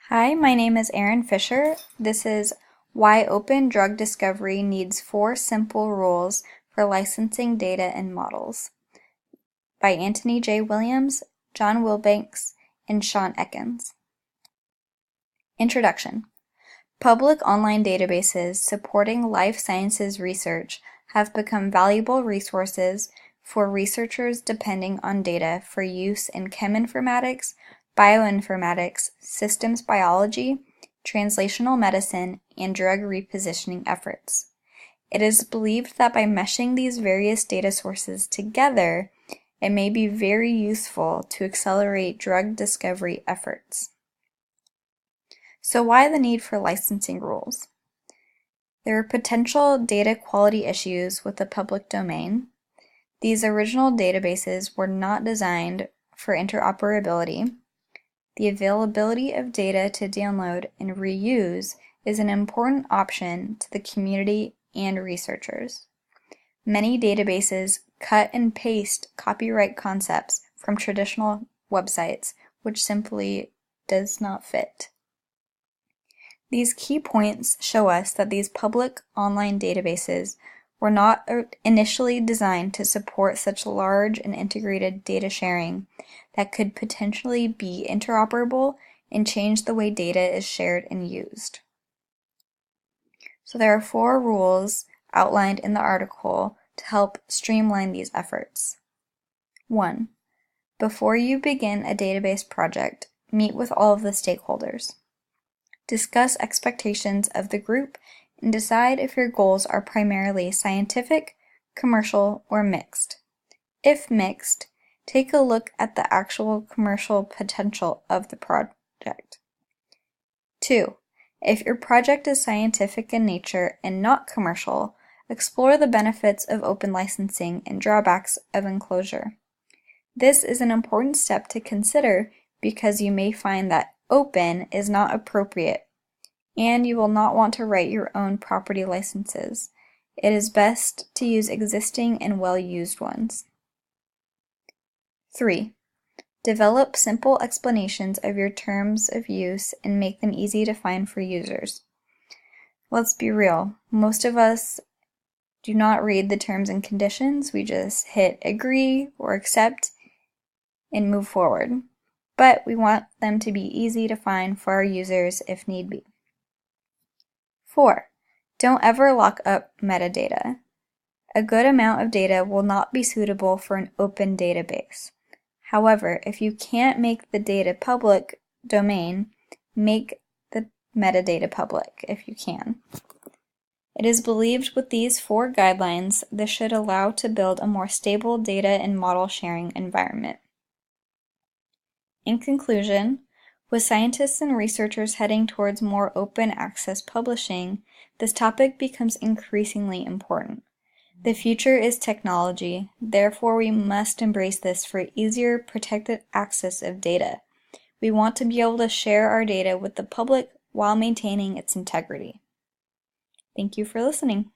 Hi, my name is Erin Fisher. This is Why Open Drug Discovery Needs 4 Simple Rules for Licensing Data and Models by Anthony J. Williams, John Wilbanks, and Sean Ekins. Introduction. Public online databases supporting life sciences research have become valuable resources for researchers depending on data for use in cheminformatics, bioinformatics, systems biology, translational medicine, and drug repositioning efforts. It is believed that by meshing these various data sources together, it may be very useful to accelerate drug discovery efforts. So why the need for licensing rules? There are potential data quality issues with the public domain. These original databases were not designed for interoperability. The availability of data to download and reuse is an important option to the community and researchers. Many databases cut and paste copyright concepts from traditional websites, which simply does not fit. These key points show us that these public online databases were not initially designed to support such large and integrated data sharing that could potentially be interoperable and change the way data is shared and used. So there are 4 rules outlined in the article to help streamline these efforts. 1. Before you begin a database project, meet with all of the stakeholders. Discuss expectations of the group and decide if your goals are primarily scientific, commercial, or mixed. If mixed, take a look at the actual commercial potential of the project. 2. If your project is scientific in nature and not commercial, explore the benefits of open licensing and drawbacks of enclosure. This is an important step to consider because you may find that open is not appropriate, and you will not want to write your own property licenses. It is best to use existing and well-used ones. 3. Develop simple explanations of your terms of use and make them easy to find for users. Let's be real, most of us do not read the terms and conditions. We just hit agree or accept and move forward. But we want them to be easy to find for our users if need be. 4. Don't ever lock up metadata. A good amount of data will not be suitable for an open database. However, if you can't make the data public domain, make the metadata public if you can. It is believed with these 4 guidelines, this should allow to build a more stable data and model sharing environment. In conclusion, with scientists and researchers heading towards more open access publishing, this topic becomes increasingly important. The future is technology, therefore we must embrace this for easier, protected access of data. We want to be able to share our data with the public while maintaining its integrity. Thank you for listening.